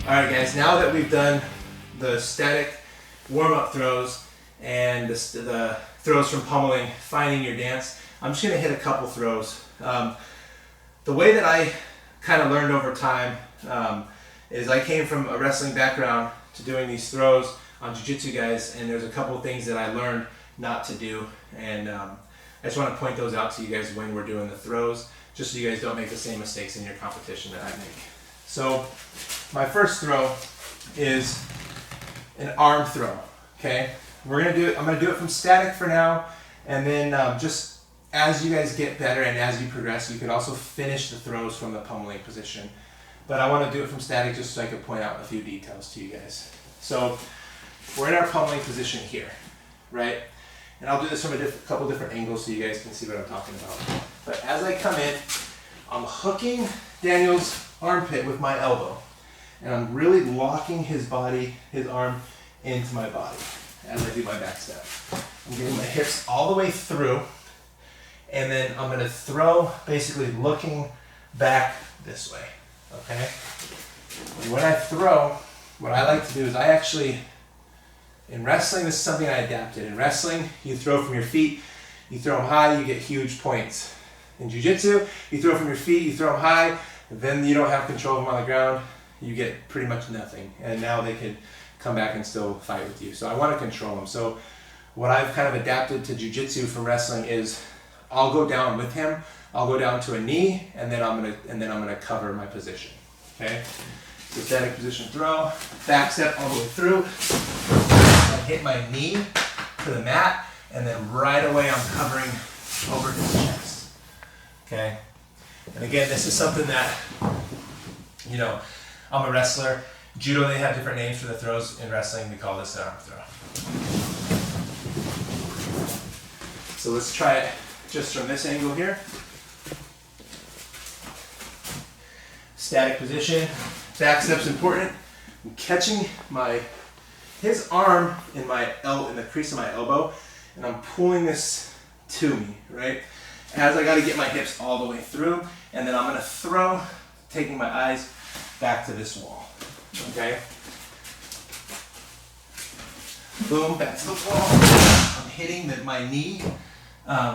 Alright guys, now that we've done the static warm-up throws and the throws from pummeling, finding your dance, I'm just going to hit a couple throws. The way that I kind of learned over time is I came from a wrestling background to doing these throws on jiu-jitsu guys, and there's a couple of things that I learned not to do, and I just want to point those out to you guys when we're doing the throws, just so you guys don't make the same mistakes in your competition that I make. So my first throw is an arm throw. Okay, we're gonna do it. I'm gonna do it from static for now, and then just as you guys get better and as you progress, you can also finish the throws from the pummeling position. But I want to do it from static just so I can point out a few details to you guys. So we're in our pummeling position here, right? And I'll do this from a couple different angles so you guys can see what I'm talking about. But as I come in, I'm hooking Daniel's armpit with my elbow, and I'm really locking his body, his arm, into my body as I do my back step. I'm getting my hips all the way through, and then I'm going to throw basically looking back this way, okay? And when I throw, what I like to do is I actually, in wrestling, this is something I adapted. In wrestling, you throw from your feet, you throw them high, you get huge points. In jiu-jitsu, you throw from your feet, you throw them high, then you don't have control of them on the ground, you get pretty much nothing. And now they could come back and still fight with you. So I want to control them. So what I've kind of adapted to jiu-jitsu from wrestling is I'll go down with him, I'll go down to a knee, and then I'm gonna cover my position. Okay? So static position throw, back step all the way through. I hit my knee to the mat, and then right away I'm covering over his chest. Okay? And again, this is something that, you know, I'm a wrestler. Judo, they have different names for the throws. In wrestling, we call this an arm throw. So let's try it just from this angle here. Static position. Back step's important. I'm catching his arm in the crease of my elbow, and I'm pulling this to me, right? As I got to get my hips all the way through, and then I'm going to throw, taking my eyes back to this wall. Okay? Boom, back to the wall. I'm hitting my knee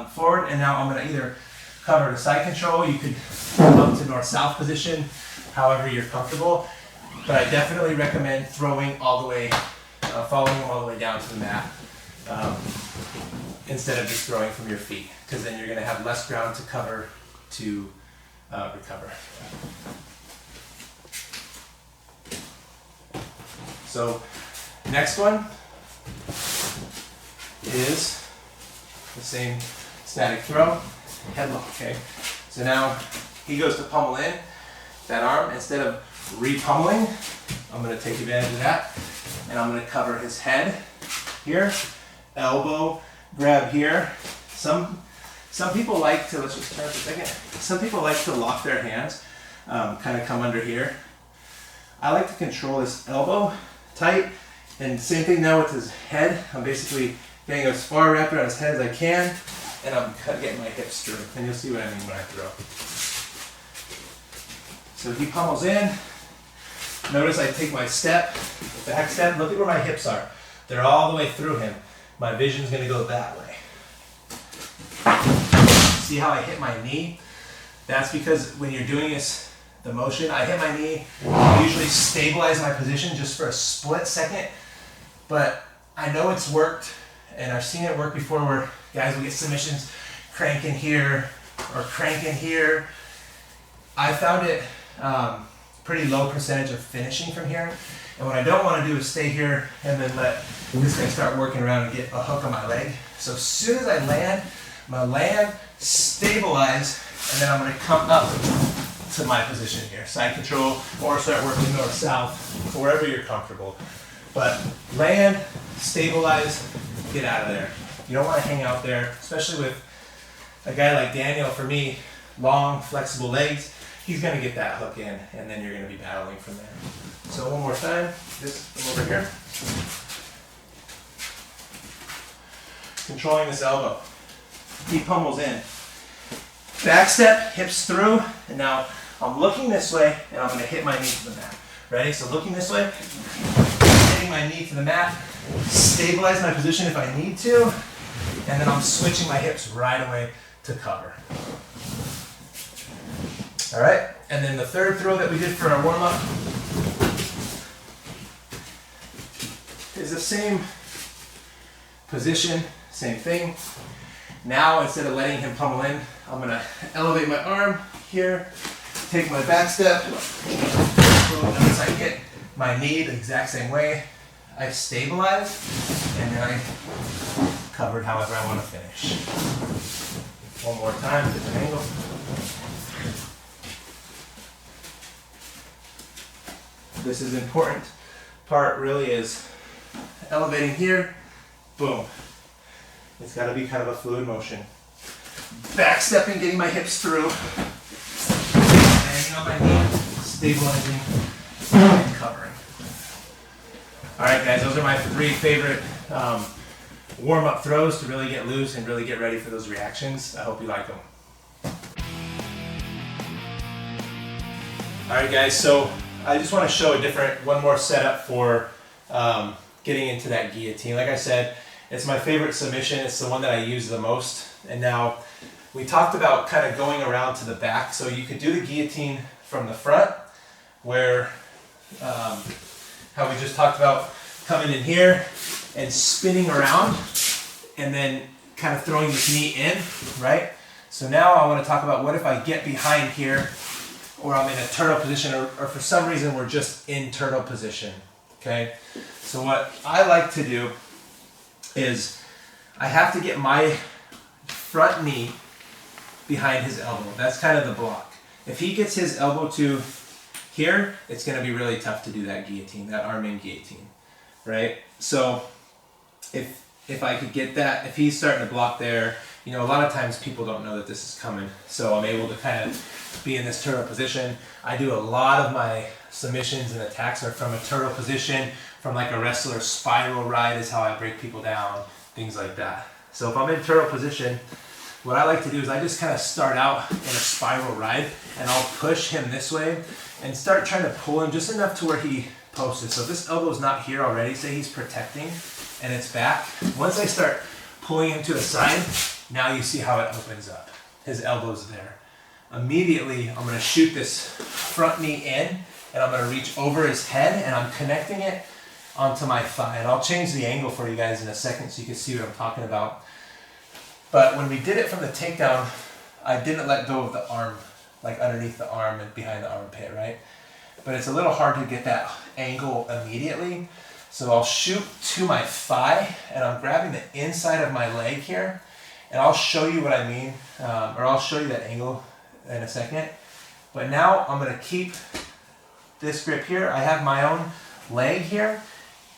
forward, and now I'm going to either cover to side control. You could up to north-south position, however you're comfortable. But I definitely recommend throwing all the way, following him all the way down to the mat, instead of just throwing from your feet, because then you're going to have less ground to cover to recover. So next one is the same static throw, headlock, okay? So now he goes to pummel in that arm. Instead of re-pummeling, I'm going to take advantage of that, and I'm going to cover his head here, elbow grab here. Some people like to, let's just turn for a second. Some people like to lock their hands, kind of come under here. I like to control his elbow tight, and same thing now with his head. I'm basically getting as far wrapped around his head as I can, and I'm getting my hips through, and you'll see what I mean when I throw. So he pummels in. Notice I take my step, back step. Look at where my hips are. They're all the way through him. My vision's going to go that way. See how I hit my knee? That's because when you're doing this, the motion, I hit my knee, I usually stabilize my position just for a split second, but I know it's worked, and I've seen it work before where guys will get submissions cranking here or cranking here. I found it pretty low percentage of finishing from here, and what I don't want to do is stay here and then let this guy start working around and get a hook on my leg. So as soon as I land, I'm going to land, stabilize, and then I'm going to come up to my position here, side control, or start working north-south, wherever you're comfortable. But land, stabilize, get out of there. You don't want to hang out there, especially with a guy like Daniel. For me, long, flexible legs, he's going to get that hook in, and then you're going to be battling from there. So one more time, this from over here. Controlling this elbow. He pummels in. Back step, hips through, and now I'm looking this way, and I'm going to hit my knee to the mat. Ready? So looking this way, hitting my knee to the mat, stabilize my position if I need to, and then I'm switching my hips right away to cover. All right, and then the third throw that we did for our warm-up is the same position, same thing. Now, instead of letting him pummel in, I'm gonna elevate my arm here, take my back step. Notice I hit my knee the exact same way. I stabilized, and then I covered however I want to finish. One more time, different angle. This is important part really is elevating here, boom. It's got to be kind of a fluid motion. Back stepping, getting my hips through, banging on my knee, stabilizing, and covering. All right, guys, those are my 3 favorite warm-up throws to really get loose and really get ready for those reactions. I hope you like them. All right, guys, so I just want to show one more setup for getting into that guillotine. Like I said, it's my favorite submission. It's the one that I use the most. And now we talked about kind of going around to the back. So you could do the guillotine from the front, where how we just talked about coming in here and spinning around and then kind of throwing this knee in, right? So now I want to talk about what if I get behind here, or I'm in a turtle position, or for some reason we're just in turtle position, okay? So what I like to do is I have to get my front knee behind his elbow. That's kind of the block. If he gets his elbow to here, it's going to be really tough to do that guillotine, that arm in guillotine, right? So if I could get that, if he's starting to block there, you know, a lot of times people don't know that this is coming. So I'm able to kind of be in this turtle position. I do a lot of my submissions and attacks are from a turtle position, from like a wrestler spiral ride is how I break people down, things like that. So if I'm in turtle position, what I like to do is I just kind of start out in a spiral ride, and I'll push him this way and start trying to pull him just enough to where he posted. So if this elbow's not here already, say he's protecting and it's back, once I start pulling him to the side, now you see how it opens up. His elbow's there. Immediately, I'm gonna shoot this front knee in, and I'm gonna reach over his head, and I'm connecting it onto my thigh. And I'll change the angle for you guys in a second so you can see what I'm talking about. But when we did it from the takedown, I didn't let go of the arm, like underneath the arm and behind the armpit, right? But it's a little hard to get that angle immediately. So I'll shoot to my thigh, and I'm grabbing the inside of my leg here, and I'll show you what I mean, or I'll show you that angle in a second. But now I'm gonna keep this grip here. I have my own leg here.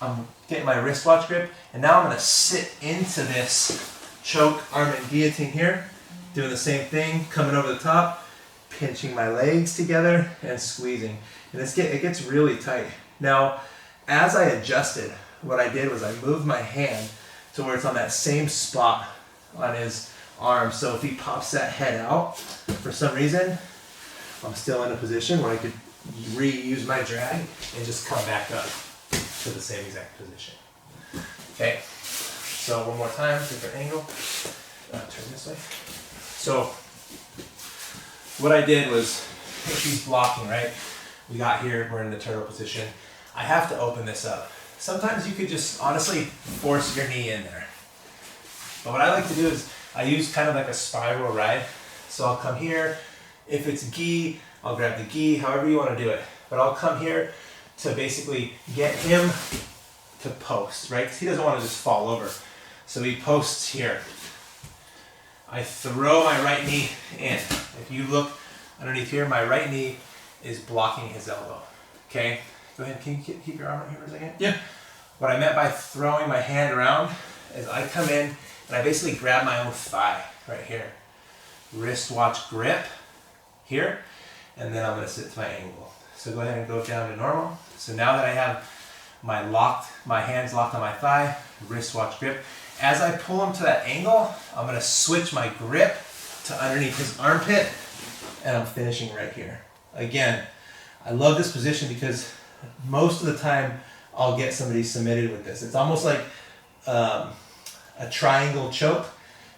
I'm getting my wristwatch grip, and now I'm gonna sit into this choke arm and guillotine here, doing the same thing, coming over the top, pinching my legs together and squeezing. And it gets really tight. Now, as I adjusted, what I did was I moved my hand to where it's on that same spot on his arm. So if he pops that head out, for some reason, I'm still in a position where I could reuse my drag and just come back up to the same exact position. Okay, so one more time, different angle. Turn this way. So what I did was, if he's blocking, right? We got here, we're in the turtle position. I have to open this up. Sometimes you could just honestly force your knee in there. But what I like to do is I use kind of like a spiral ride. So I'll come here. If it's gi, I'll grab the gi, however you want to do it. But I'll come here to basically get him to post, right? Because he doesn't want to just fall over. So he posts here. I throw my right knee in. If you look underneath here, my right knee is blocking his elbow. Okay? Go ahead, can you keep your arm right here for a second? Yeah. What I meant by throwing my hand around is I come in and I basically grab my own thigh right here. Wristwatch grip here, and then I'm going to sit to my angle. So go ahead and go down to normal. So now that I have my hands locked on my thigh, wristwatch grip, as I pull him to that angle, I'm going to switch my grip to underneath his armpit, and I'm finishing right here. Again, I love this position because most of the time I'll get somebody submitted with this. It's almost like a triangle choke,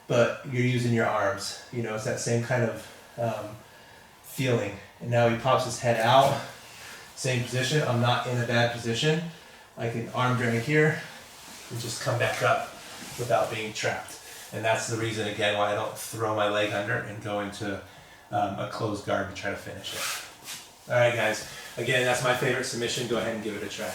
but you're using your arms. You know, it's that same kind of feeling. And now he pops his head out, same position. I'm not in a bad position. I can arm drag here and just come back up without being trapped. And that's the reason, again, why I don't throw my leg under and go into a closed guard and try to finish it. All right, guys. Again, that's my favorite submission. Go ahead and give it a try.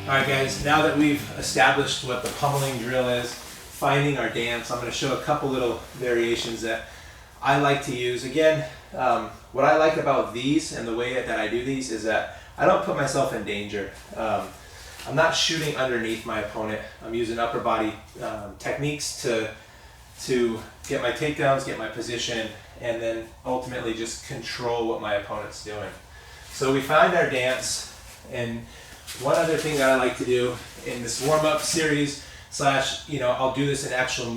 All right, guys. Now that we've established what the pummeling drill is, finding our dance, I'm going to show a couple little variations that I like to use. Again, what I like about these and the way that I do these is that I don't put myself in danger. I'm not shooting underneath my opponent. I'm using upper body techniques to get my takedowns, get my position, and then ultimately just control what my opponent's doing. So we find our dance, and one other thing that I like to do in this warm-up series / I'll do this in actual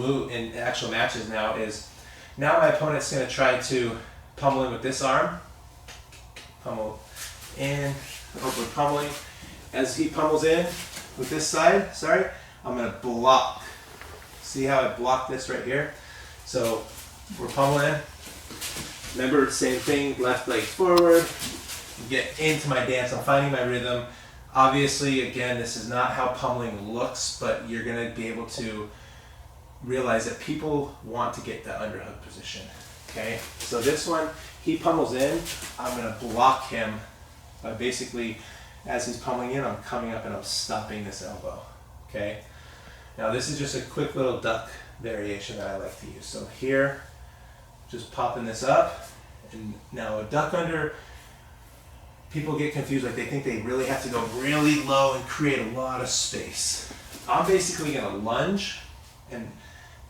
matches now is, now my opponent's going to try to pummel in with this arm, pummel in, over pummeling. As he pummels in with this side, I'm going to block. See how I block this right here? So we're pummeling. Remember, same thing, left leg forward, get into my dance. I'm finding my rhythm. Obviously, again, this is not how pummeling looks, but you're going to be able to realize that people want to get that underhook position. Okay, so this one, he pummels in, I'm going to block him by basically, as he's pummeling in, I'm coming up and I'm stopping this elbow. Okay, now this is just a quick little duck variation that I like to use. So here, just popping this up, and now a duck under, people get confused, like they think they really have to go really low and create a lot of space. I'm basically going to lunge, and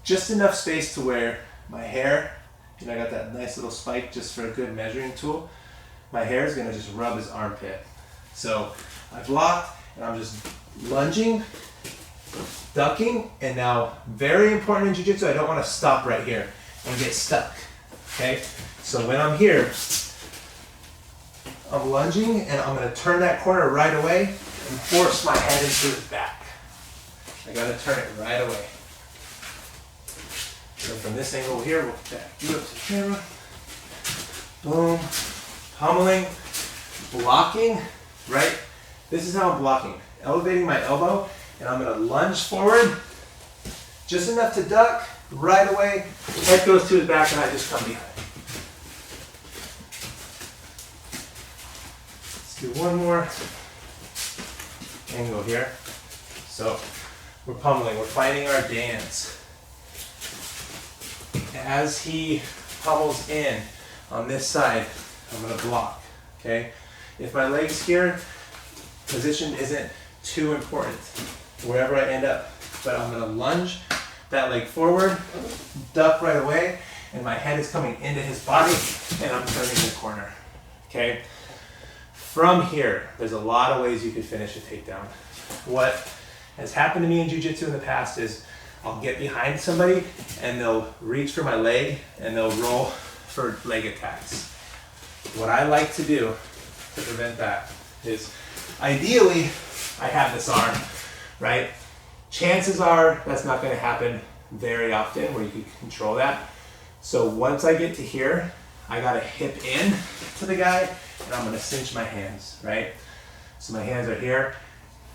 just enough space to where my hair, I got that nice little spike just for a good measuring tool, my hair is going to just rub his armpit. So I blocked, and I'm just lunging, ducking, and now very important in jiu-jitsu, I don't want to stop right here and get stuck. Okay, so when I'm here, I'm lunging, and I'm going to turn that corner right away and force my head into his back. I got to turn it right away. So from this angle here, we'll back you up to the camera. Boom, pummeling, blocking, right? This is how I'm blocking. Elevating my elbow, and I'm going to lunge forward, just enough to duck, right away, head goes to his back, and I just come behind. Do one more angle here. So we're pummeling, we're finding our dance. As he pummels in on this side, I'm going to block. Okay? If my leg's here, position isn't too important wherever I end up, but I'm going to lunge that leg forward, duck right away, and my head is coming into his body, and I'm turning the corner. Okay? From here, there's a lot of ways you could finish a takedown. What has happened to me in jiu-jitsu in the past is I'll get behind somebody and they'll reach for my leg and they'll roll for leg attacks. What I like to do to prevent that is, ideally, I have this arm, right? Chances are that's not going to happen very often where you can control that. So once I get to here, I got to hip in to the guy, and I'm going to cinch my hands, right? So my hands are here.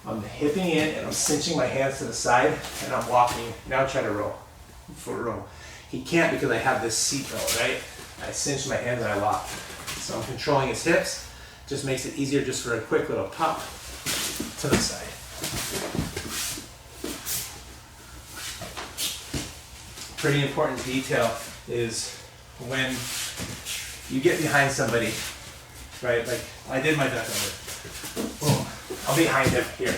I'm hipping in, and I'm cinching my hands to the side, and I'm walking. Now try to roll. For roll. He can't because I have this seat belt, right? I cinch my hands and I lock. So I'm controlling his hips. Just makes it easier just for a quick little pop to the side. Pretty important detail is when you get behind somebody, right? Like I did my duck under. Boom. I'm behind him here.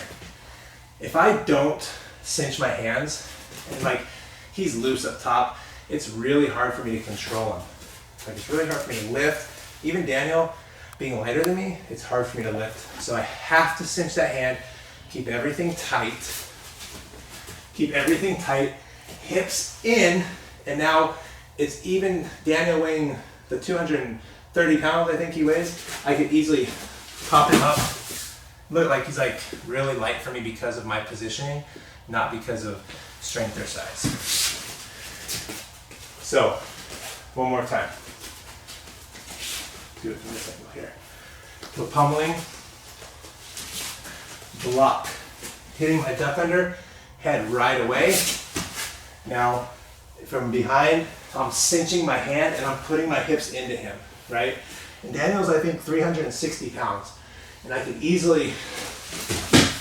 If I don't cinch my hands, and like he's loose up top, it's really hard for me to control him. Like it's really hard for me to lift. Even Daniel, being lighter than me, it's hard for me to lift. So I have to cinch that hand, keep everything tight. Keep everything tight, hips in, and now it's even Daniel weighing the 230 30 pounds, I think he weighs. I could easily pop him up. Look like he's like really light for me because of my positioning, not because of strength or size. So, one more time. Do it from this angle here. So pummeling, block, hitting my duck under, head right away. Now, from behind, I'm cinching my hand and I'm putting my hips into him, right? And Daniel's, I think, 360 pounds. And I could easily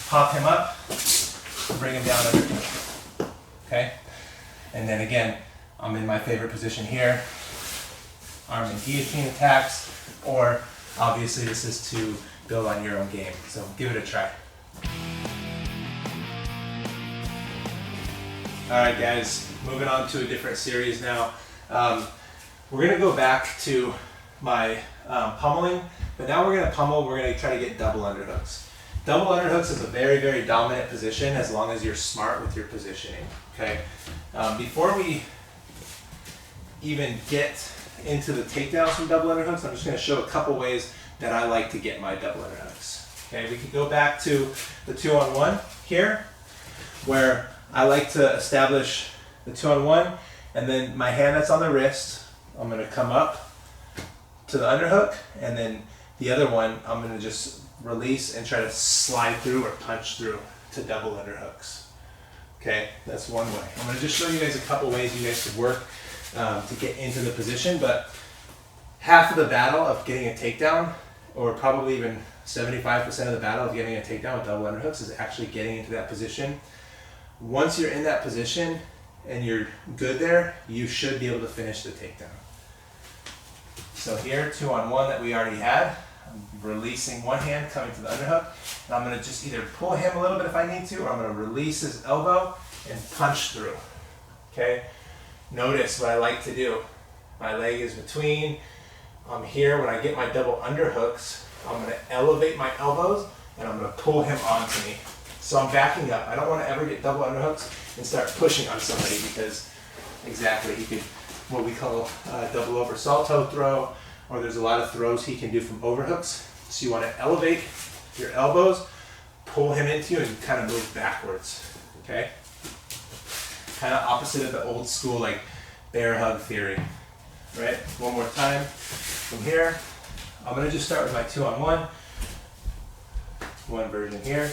pop him up and bring him down underneath, okay? And then again, I'm in my favorite position here. Arm and guillotine attacks, or obviously this is to build on your own game. So give it a try. All right, guys, moving on to a different series now. We're gonna go back to my pummeling, but now we're gonna pummel, we're gonna try to get double underhooks. Double underhooks is a very, very dominant position as long as you're smart with your positioning, okay? Before we even get into the takedowns from double underhooks, I'm just gonna show a couple ways that I like to get my double underhooks. Okay, we can go back to the 2-on-1 here, where I like to establish the 2-on-1, and then my hand that's on the wrist, I'm gonna come up to the underhook, and then the other one, I'm gonna just release and try to slide through or punch through to double underhooks. Okay, that's one way. I'm gonna just show you guys a couple ways you guys could work to get into the position, but half of the battle of getting a takedown, or probably even 75% of the battle of getting a takedown with double underhooks, is actually getting into that position. Once you're in that position and you're good there, you should be able to finish the takedown. So here, 2-on-1 that we already had, I'm releasing one hand, coming to the underhook, and I'm gonna just either pull him a little bit if I need to, or I'm gonna release his elbow and punch through, okay? Notice what I like to do. My leg is between, I'm here. When I get my double underhooks, I'm gonna elevate my elbows and I'm gonna pull him onto me. So I'm backing up. I don't wanna ever get double underhooks and start pushing on somebody, because exactly, he could, what we call a double over salto throw, or there's a lot of throws he can do from overhooks. So you wanna elevate your elbows, pull him into you, and kind of move backwards, okay? Kind of opposite of the old school like bear hug theory, right? One more time from here. I'm gonna just start with my 2-on-1. One version here.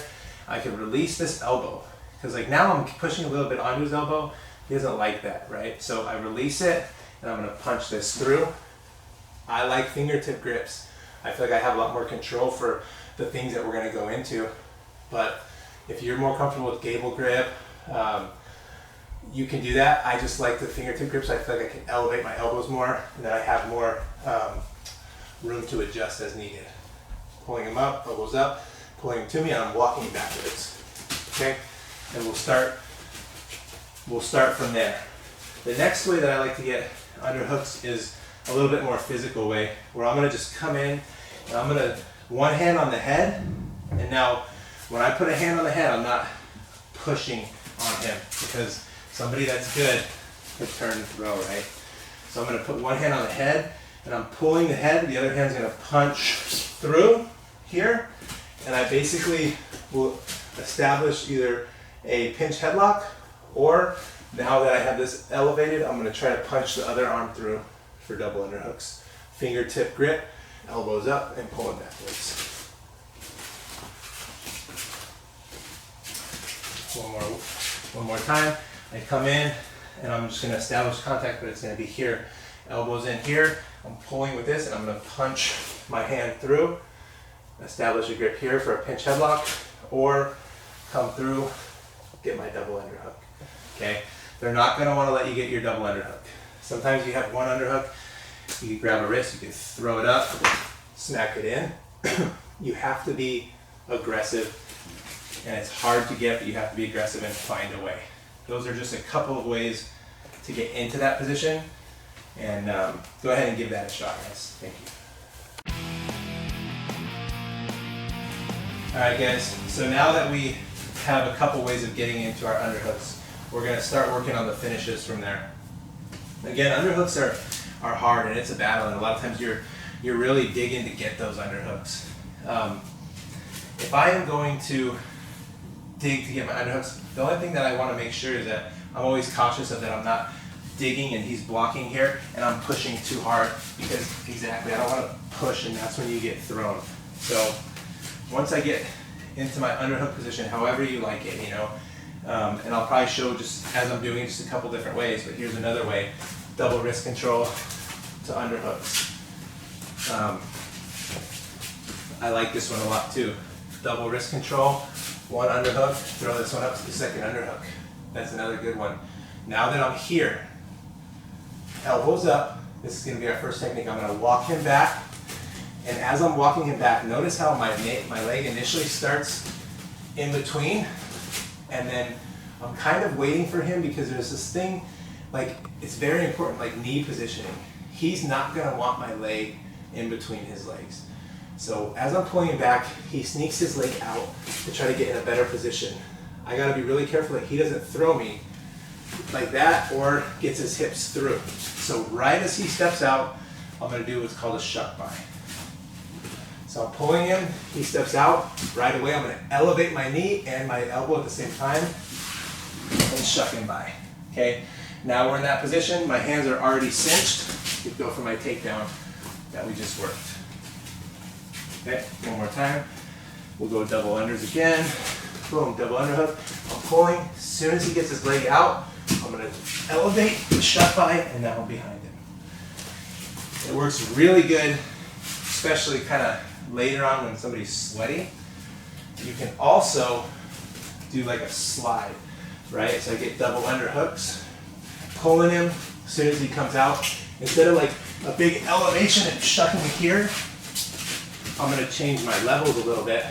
I can release this elbow, because like now I'm pushing a little bit onto his elbow. He doesn't like that, right? So I release it and I'm gonna punch this through. I like fingertip grips. I feel like I have a lot more control for the things that we're gonna go into. But if you're more comfortable with gable grip, you can do that. I just like the fingertip grips. I feel like I can elevate my elbows more, and then I have more room to adjust as needed. Pulling them up, elbows up, pulling them to me, and I'm walking backwards. Okay, and we'll start from there. The next way that I like to get underhooks is a little bit more physical way, where I'm gonna just come in and I'm gonna one hand on the head, and now when I put a hand on the head, I'm not pushing on him, because somebody that's good could turn and throw, right? So I'm gonna put one hand on the head and I'm pulling the head, the other hand's gonna punch through here, and I basically will establish either a pinch headlock, or now that I have this elevated, I'm gonna try to punch the other arm through for double underhooks. Fingertip grip, elbows up, and pulling backwards. One more time. I come in and I'm just going to establish contact, but it's going to be here. Elbows in here. I'm pulling with this and I'm going to punch my hand through. Establish a grip here for a pinch headlock, or come through, get my double underhook. Okay? They're not going to want to let you get your double underhook. Sometimes you have one underhook, you can grab a wrist, you can throw it up, smack it in. You have to be aggressive, and it's hard to get, but you have to be aggressive and find a way. Those are just a couple of ways to get into that position, and go ahead and give that a shot, guys. Thank you. Alright guys, so now that we have a couple ways of getting into our underhooks, we're going to start working on the finishes from there. Again, underhooks are hard, and it's a battle, and a lot of times you're you're really digging to get those underhooks. If I am going to dig to get my underhooks, the only thing that I want to make sure is that I'm always cautious of that I'm not digging and he's blocking here and I'm pushing too hard, because exactly, I don't want to push and that's when you get thrown. So once I get into my underhook position, however you like it, you know, and I'll probably show just as I'm doing it just a couple different ways, but here's another way. Double wrist control to underhooks. I like this one a lot too. Double wrist control, one underhook, throw this one up to the second underhook. That's another good one. Now that I'm here, elbows up, this is going to be our first technique. I'm going to walk him back, and as I'm walking him back, notice how my leg initially starts in between, and then I'm kind of waiting for him because there's this thing, like, it's very important, like knee positioning. He's not going to want my leg in between his legs. So as I'm pulling him back, he sneaks his leg out to try to get in a better position. I got to be really careful that he doesn't throw me like that or gets his hips through. So right as he steps out, I'm going to do what's called a shuck by. So I'm pulling him, he steps out, right away I'm going to elevate my knee and my elbow at the same time and shuck him by. Okay, now we're in that position, my hands are already cinched. You go for my takedown that we just worked. Okay, one more time. We'll go double unders again. Boom, double underhook. I'm pulling. As soon as he gets his leg out, I'm going to elevate, shut by, and now I'm behind him. It works really good, especially kind of later on when somebody's sweaty. You can also do like a slide, right? So I get double underhooks, pulling him. As soon as he comes out, instead of like a big elevation and shucking here, I'm going to change my levels a little bit.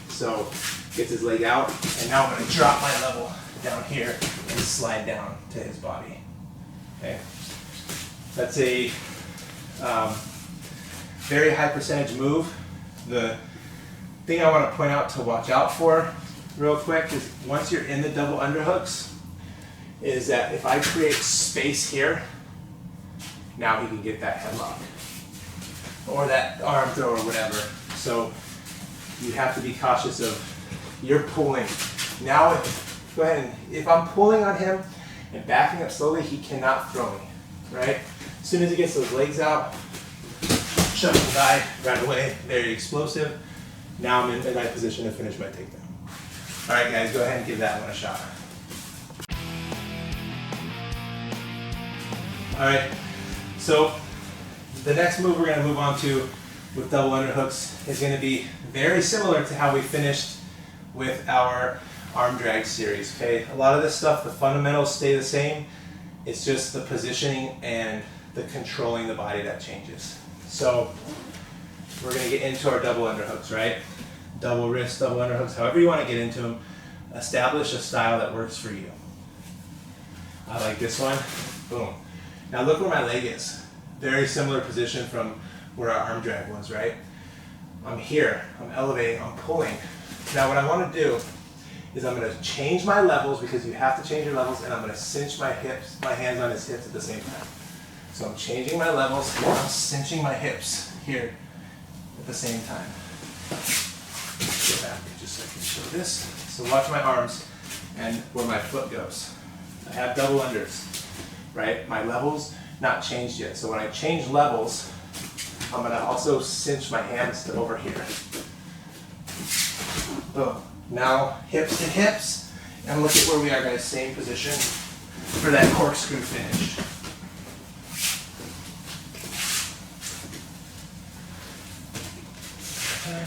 So gets his leg out, and now I'm going to drop my level down here and slide down to his body. Okay, that's a very high percentage move. The thing I want to point out to watch out for real quick is once you're in the double underhooks, is that if I create space here, now he can get that headlock or that arm throw or whatever. So you have to be cautious of you're pulling. Now, go ahead and if I'm pulling on him and backing up slowly, he cannot throw me, right? As soon as he gets those legs out, shut him by right away, very explosive. Now I'm in my position to finish my takedown. All right, guys, go ahead and give that one a shot. All right, so the next move we're going to move on to with double underhooks is going to be very similar to how we finished with our arm drag series. Okay, a lot of this stuff, the fundamentals stay the same. It's just the positioning and the controlling the body that changes. So we're going to get into our double underhooks, right? Double wrist, double underhooks, however you want to get into them. Establish a style that works for you. I like this one. Boom. Now look where my leg is. Very similar position from where our arm drag was, right? I'm here, I'm elevating, I'm pulling. Now what I want to do is I'm going to change my levels, because you have to change your levels, and I'm going to cinch my hips, my hands on his hips at the same time. So I'm changing my levels, and I'm cinching my hips here at the same time. Go back just so I can show this. So watch my arms and where my foot goes. I have double unders, right? My levels not changed yet. So when I change levels, I'm going to also cinch my hands to over here. Boom. Now hips to hips, and look at where we are, guys. Same position for that corkscrew finish. Okay.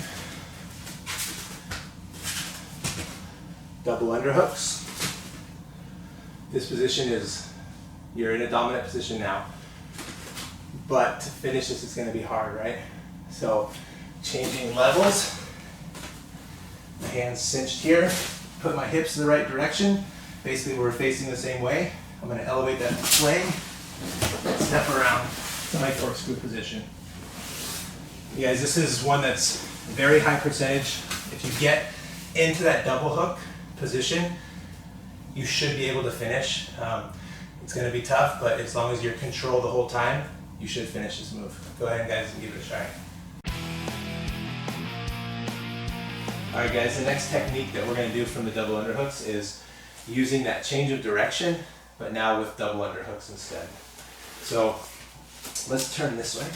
Double underhooks. This position is, you're in a dominant position now, but to finish this, it's going to be hard, right? So changing levels. My hands cinched here, put my hips in the right direction. Basically, we're facing the same way. I'm going to elevate that leg and step around to my corkscrew position. You guys, this is one that's very high percentage. If you get into that double hook position, you should be able to finish. It's going to be tough, but as long as you're controlled the whole time, you should finish this move. Go ahead, guys, and give it a try. Alright guys, the next technique that we're going to do from the double underhooks is using that change of direction, but now with double underhooks instead. So let's turn this way.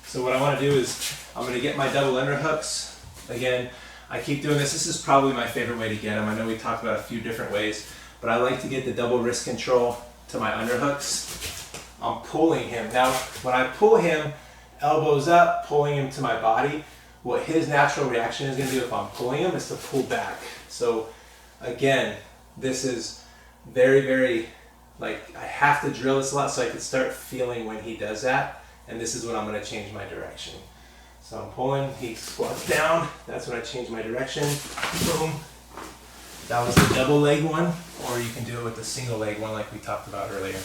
So what I want to do is I'm going to get my double underhooks. Again, I keep doing this. This is probably my favorite way to get them. I know we talked about a few different ways, but I like to get the double wrist control to my underhooks. I'm pulling him. Now, when I pull him, elbows up, pulling him to my body, what his natural reaction is going to do if I'm pulling him is to pull back. So again, this is very, very, like, I have to drill this a lot so I can start feeling when he does that. And this is when I'm going to change my direction. So I'm pulling, he squats down, that's when I change my direction. Boom. That was the double leg one, or you can do it with the single leg one like we talked about earlier.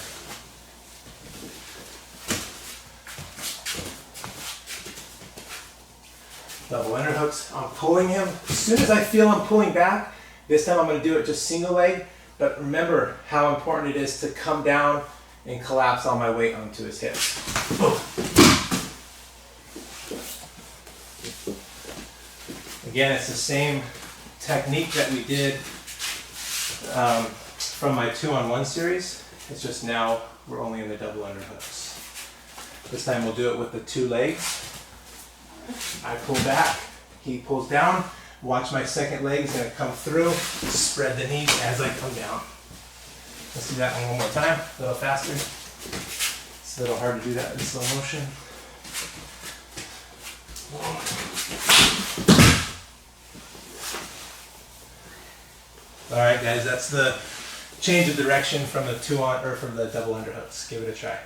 Double underhooks, I'm pulling him. As soon as I feel I'm pulling back, this time I'm going to do it just single leg. But remember how important it is to come down and collapse all my weight onto his hips. Boom. Again, it's the same technique that we did from my 2-on-1 series. It's just now we're only in the double underhooks. This time we'll do it with the 2 legs. I pull back, he pulls down. Watch my second leg is going to come through. Spread the knees as I come down. Let's do that one more time, a little faster. It's a little hard to do that in slow motion. Alright guys, that's the change of direction from the from the double underhooks. Give it a try.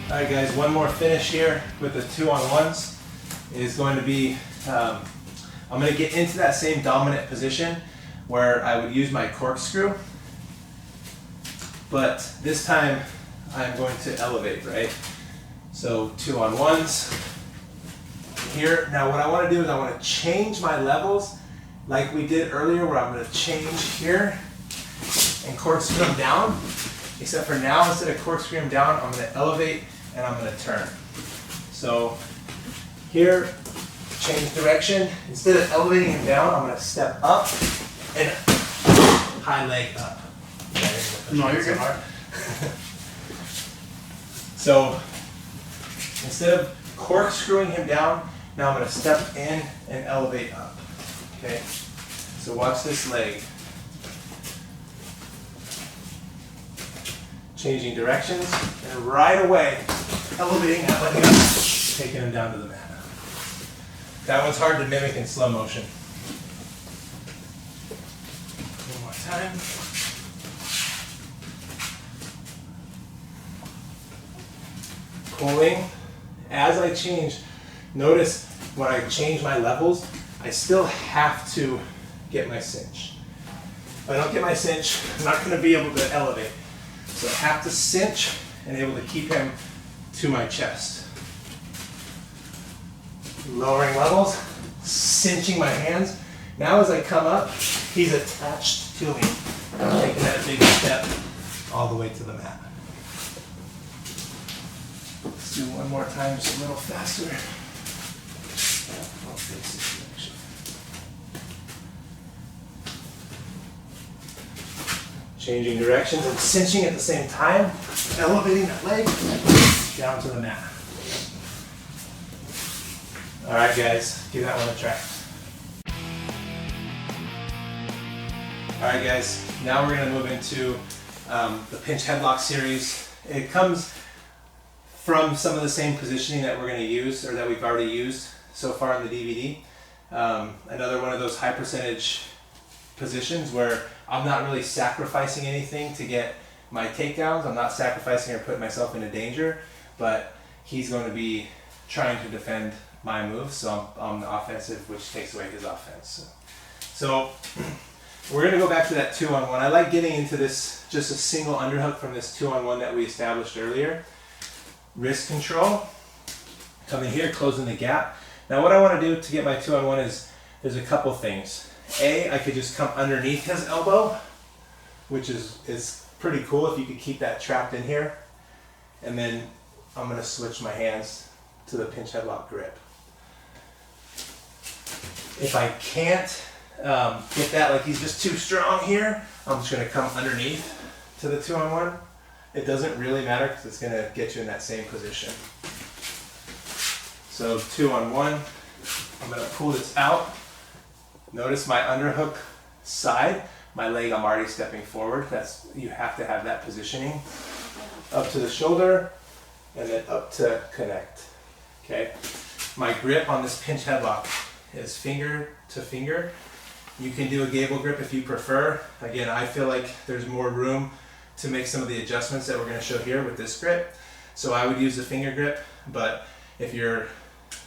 Alright guys, one more finish here with the 2-on-1s is going to be, I'm going to get into that same dominant position where I would use my corkscrew, but this time I'm going to elevate, right? So 2-on-1s here. Now what I want to do is I want to change my levels like we did earlier, where I'm going to change here and corkscrew them down, except for now instead of corkscrew them down, I'm going to elevate and I'm going to turn. So here, change direction. Instead of elevating him down, I'm going to step up and high leg up. No, you're good. So instead of corkscrewing him down, now I'm going to step in and elevate up. Okay? So watch this leg. Changing directions, and right away, elevating that leg up, taking him down to the mat. That one's hard to mimic in slow motion. One more time. Pulling. As I change, notice when I change my levels, I still have to get my cinch. If I don't get my cinch, I'm not going to be able to elevate. So I have to cinch and able to keep him to my chest. Lowering levels, cinching my hands. Now as I come up, he's attached to me. I'm taking that big step all the way to the mat. Let's do one more time, just a little faster. I'll face this direction. Changing directions and cinching at the same time, elevating that leg down to the mat. All right, guys, give that one a try. All right, guys, now we're going to move into the pinch headlock series. It comes from some of the same positioning that we're going to use, or that we've already used so far in the DVD. Another one of those high percentage positions where I'm not really sacrificing anything to get my takedowns. I'm not sacrificing or putting myself into danger, but he's going to be trying to defend my moves, so I'm the offensive, which takes away his offense. So we're going to go back to that 2-on-1. I like getting into this, just a single underhook from this 2-on-1 that we established earlier. Wrist control, coming here, closing the gap. Now what I want to do to get my 2-on-1 is, there's a couple things. A, I could just come underneath his elbow, which is pretty cool if you could keep that trapped in here. And then I'm going to switch my hands to the pinch headlock grip. If I can't get that, like he's just too strong here, I'm just going to come underneath to the 2-on-1. It doesn't really matter because it's going to get you in that same position. So 2-on-1, I'm going to pull this out. Notice my underhook side, my leg I'm already stepping forward. That's, you have to have that positioning. Up to the shoulder and then up to connect. Okay. My grip on this pinch headlock is finger to finger. You can do a gable grip if you prefer. Again, I feel like there's more room to make some of the adjustments that we're going to show here with this grip. So I would use the finger grip, but if you're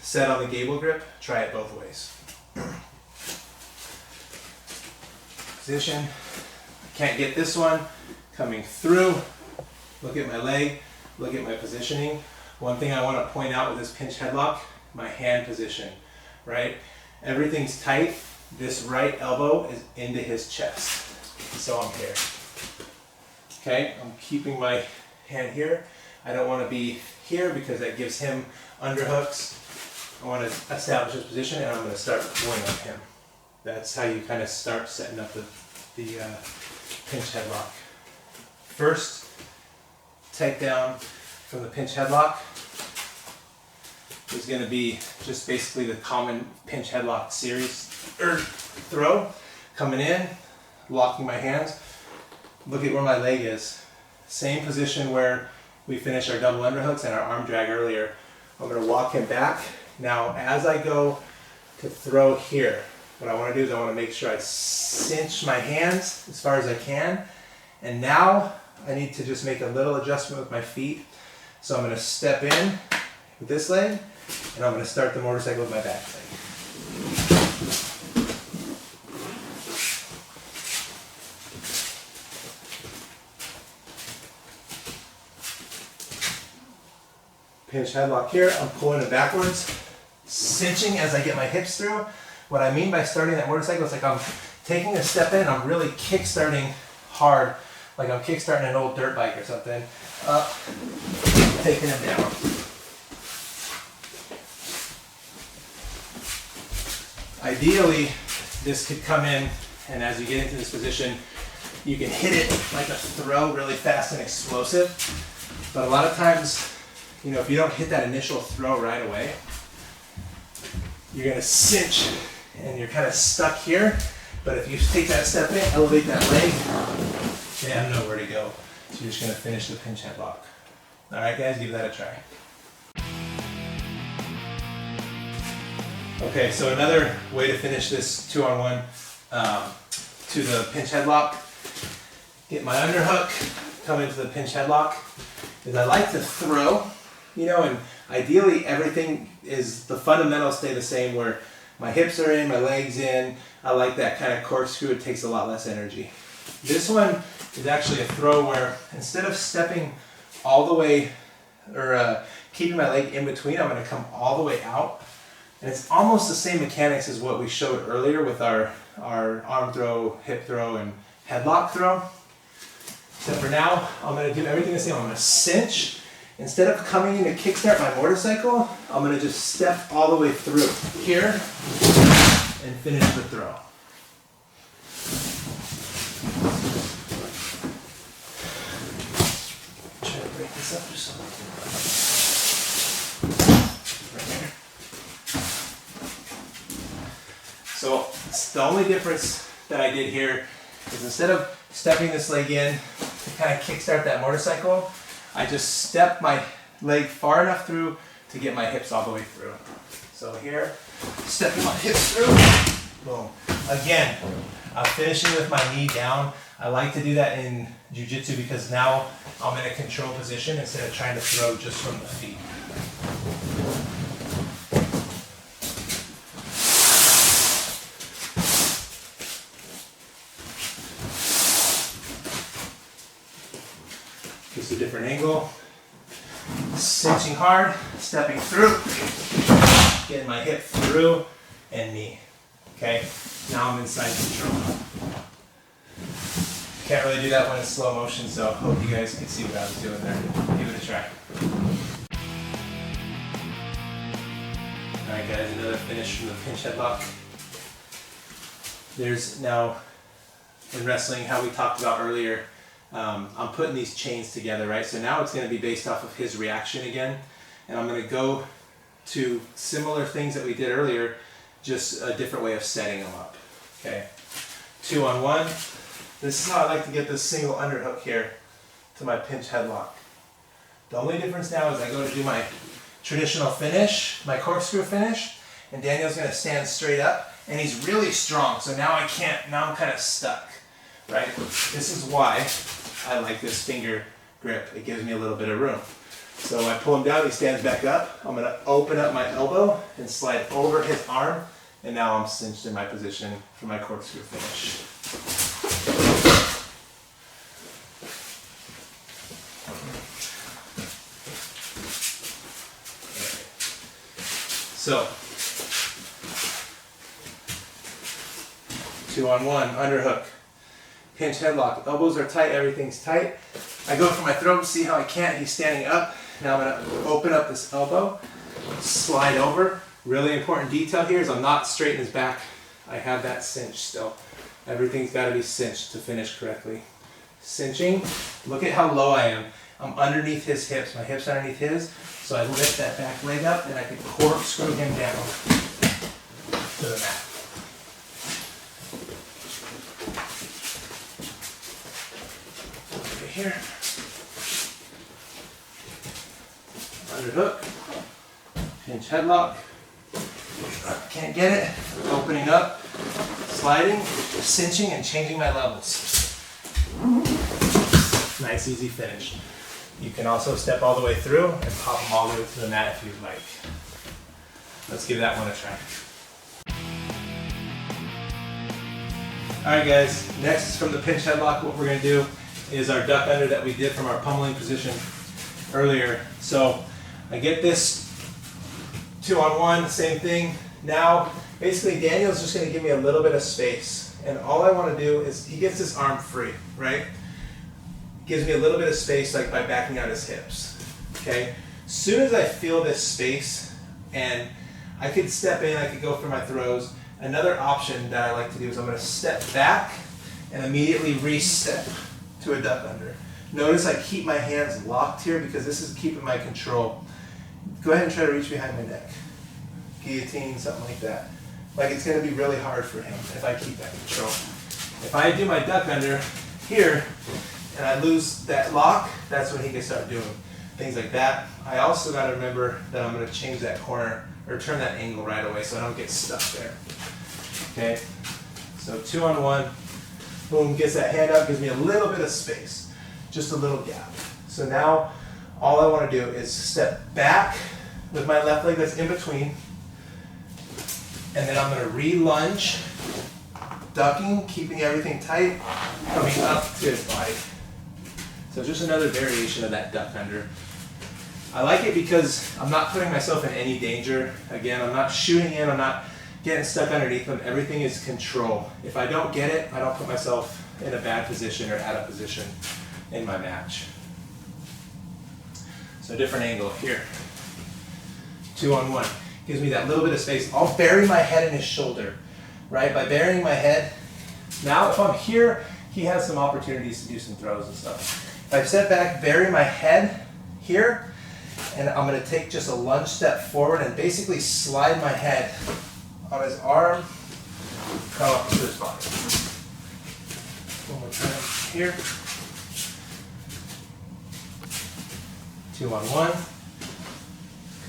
set on the gable grip, try it both ways. Position. Can't get this one. Coming through. Look at my leg. Look at my positioning. One thing I want to point out with this pinch headlock, my hand position, right? Everything's tight. This right elbow is into his chest. So I'm here. Okay, I'm keeping my hand here. I don't want to be here because that gives him underhooks. I want to establish his position and I'm going to start pulling on him. That's how you kind of start setting up the pinch headlock. First, takedown from the pinch headlock is going to be just basically the common pinch headlock series or throw. Coming in, locking my hands. Look at where my leg is. Same position where we finished our double underhooks and our arm drag earlier. I'm going to walk him back. Now, as I go to throw here, what I want to do is I want to make sure I cinch my hands as far as I can. And now I need to just make a little adjustment with my feet. So I'm going to step in with this leg and I'm going to start the motorcycle with my back leg. Pinch headlock here, I'm pulling it backwards, cinching as I get my hips through. What I mean by starting that motorcycle is like I'm taking a step in, I'm really kick-starting hard, like I'm kick-starting an old dirt bike or something, up, taking him down. Ideally, this could come in, and as you get into this position, you can hit it like a throw, really fast and explosive. But a lot of times, you know, if you don't hit that initial throw right away, you're going to cinch and you're kind of stuck here. But if you take that step in, elevate that leg, they have nowhere to go. So you're just going to finish the pinch headlock. All right, guys, give that a try. Okay, so another way to finish this 2-on-1 to the pinch headlock, get my underhook, come into the pinch headlock, is I like to throw. You know, and ideally everything is, the fundamentals stay the same where my hips are in, my legs in. I like that kind of corkscrew, it takes a lot less energy. This one is actually a throw where instead of stepping all the way, or keeping my leg in between, I'm going to come all the way out. And it's almost the same mechanics as what we showed earlier with our arm throw, hip throw, and headlock throw. Except for now, I'm going to do everything the same. I'm going to cinch. Instead of coming in to kickstart my motorcycle, I'm going to just step all the way through here and finish the throw. Try to break this up just right here. So the only difference that I did here is instead of stepping this leg in to kind of kickstart that motorcycle, I just step my leg far enough through to get my hips all the way through. So here, stepping my hips through, boom. Again, I'm finishing with my knee down. I like to do that in jiu-jitsu because now I'm in a control position instead of trying to throw just from the feet. Just a different angle. Cinching hard, stepping through, getting my hip through, and knee. Okay, now I'm inside control. Can't really do that when it's slow motion, so hope you guys can see what I was doing there. Give it a try. Alright guys, another finish from the pinch headlock. There's now, in wrestling, how we talked about earlier, I'm putting these chains together, right? So now it's going to be based off of his reaction again. And I'm going to go to similar things that we did earlier, just a different way of setting them up. Okay, 2 on 1. This is how I like to get this single underhook here to my pinch headlock. The only difference now is I go to do my traditional finish, my corkscrew finish, and Daniel's going to stand straight up, and he's really strong, so now I can't, now I'm kind of stuck, right? This is why I like this finger grip. It gives me a little bit of room. So I pull him down, he stands back up. I'm going to open up my elbow and slide over his arm, and now I'm cinched in my position for my corkscrew finish. So, 2 on 1, underhook, pinch headlock, elbows are tight, everything's tight. I go for my throat, see how I can't, he's standing up. Now I'm going to open up this elbow, slide over. Really important detail here is I'm not straight in his back. I have that cinch still. Everything's got to be cinched to finish correctly. Cinching, look at how low I am. I'm underneath his hips, my hips underneath his, so I lift that back leg up and I can corkscrew him down to the mat. Right here. Underhook, pinch headlock, can't get it, opening up, sliding, cinching, and changing my levels. Nice easy finish. You can also step all the way through and pop them all the way to the mat if you'd like. Let's give that one a try. Alright guys, next from the pinch headlock, what we're going to do is our duck under that we did from our pummeling position earlier. So I get this 2 on 1, same thing. Now, basically Daniel's just going to give me a little bit of space. And all I want to do is, he gets his arm free, right? Gives me a little bit of space, like by backing out his hips, okay? As soon as I feel this space, and I could step in, I could go for my throws. Another option that I like to do is I'm going to step back and immediately re-step to a duck under. Notice I keep my hands locked here because this is keeping my control. Go ahead and try to reach behind my neck. Guillotine, something like that. Like it's going to be really hard for him if I keep that control. If I do my duck under here and I lose that lock, that's when he can start doing things like that. I also got to remember that I'm going to change that corner or turn that angle right away so I don't get stuck there. Okay, so 2 on 1, boom, gets that hand up, gives me a little bit of space, just a little gap. So now all I want to do is step back with my left leg that's in between, and then I'm going to re-lunge, ducking, keeping everything tight, coming up to his body. So just another variation of that duck under. I like it because I'm not putting myself in any danger. Again, I'm not shooting in, I'm not getting stuck underneath them. Everything is control. If I don't get it, I don't put myself in a bad position or out of position in my match. So different angle here. 2 on 1. Gives me that little bit of space. I'll bury my head in his shoulder, right? By burying my head, now if I'm here, he has some opportunities to do some throws and stuff. If I step back, bury my head here, and I'm going to take just a lunge step forward and basically slide my head on his arm, come up to his body. One more time here. 2 on 1.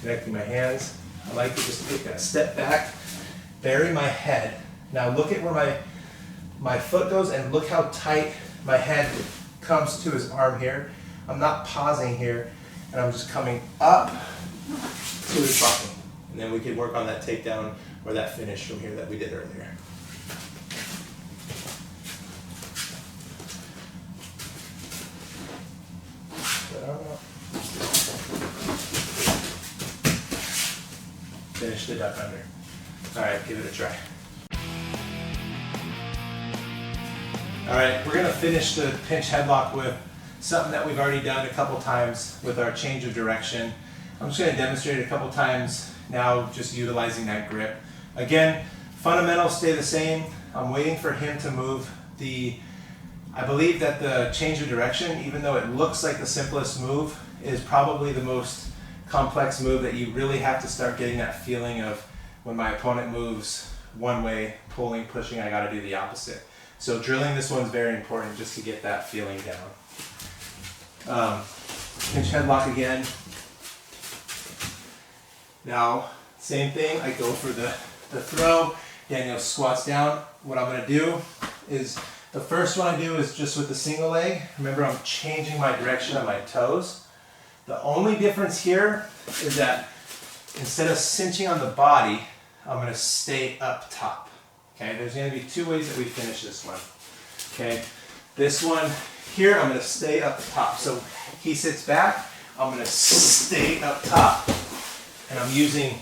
Connecting my hands. I like to just take that step back, bury my head. Now look at where my foot goes and look how tight my head comes to his arm here. I'm not pausing here, and I'm just coming up to his body. And then we can work on that takedown or that finish from here that we did earlier. Finish the duck under. All right, give it a try. All right, we're gonna finish the pinch headlock with something that we've already done a couple times with our change of direction. I'm just gonna demonstrate it a couple times now, just utilizing that grip. Again, fundamentals stay the same. I'm waiting for him to move I believe that the change of direction, even though it looks like the simplest move, is probably the most complex move that you really have to start getting that feeling of when my opponent moves one way, pulling, pushing, I gotta do the opposite. So drilling this one's very important just to get that feeling down. Pinch headlock again. Now, same thing, I go for the throw. Daniel squats down. What I'm gonna do is, the first one I do is just with the single leg. Remember, I'm changing my direction on my toes. The only difference here is that instead of cinching on the body, I'm gonna stay up top. Okay, there's gonna be two ways that we finish this one. Okay, this one here, I'm gonna stay up top. So he sits back, I'm gonna stay up top. And I'm using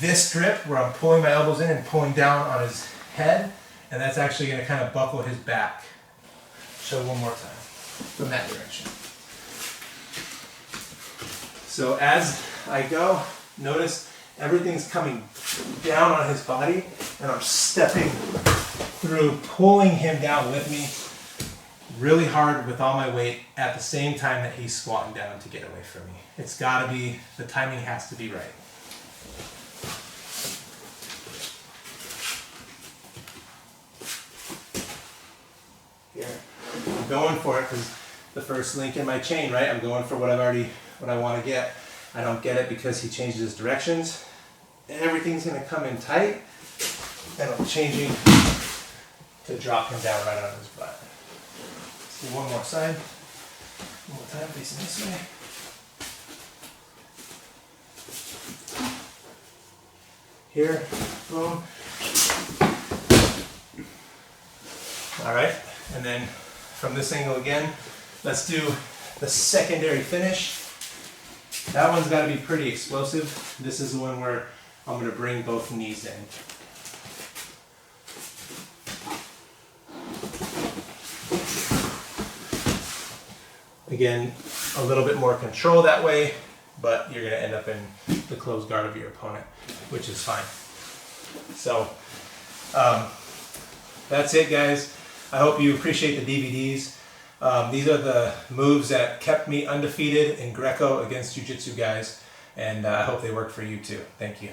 this grip where I'm pulling my elbows in and pulling down on his head. And that's actually going to kind of buckle his back. Show one more time from that direction. So as I go, notice everything's coming down on his body and I'm stepping through, pulling him down with me really hard with all my weight at the same time that he's squatting down to get away from me. It's got to be, the timing has to be right. Here, I'm going for it because the first link in my chain, right? I'm going for what I want to get. I don't get it because he changes his directions. Everything's going to come in tight, and I'm changing to drop him down right on his butt. Let's do one more side. One more time, facing this way. Here, boom. All right, and then from this angle again, let's do the secondary finish. That one's got to be pretty explosive. This is the one where I'm going to bring both knees in. Again, a little bit more control that way, but you're going to end up in the closed guard of your opponent, which is fine. So that's it, guys. I hope you appreciate the DVDs. These are the moves that kept me undefeated in Greco against Jiu-Jitsu guys, and I hope they work for you too. Thank you.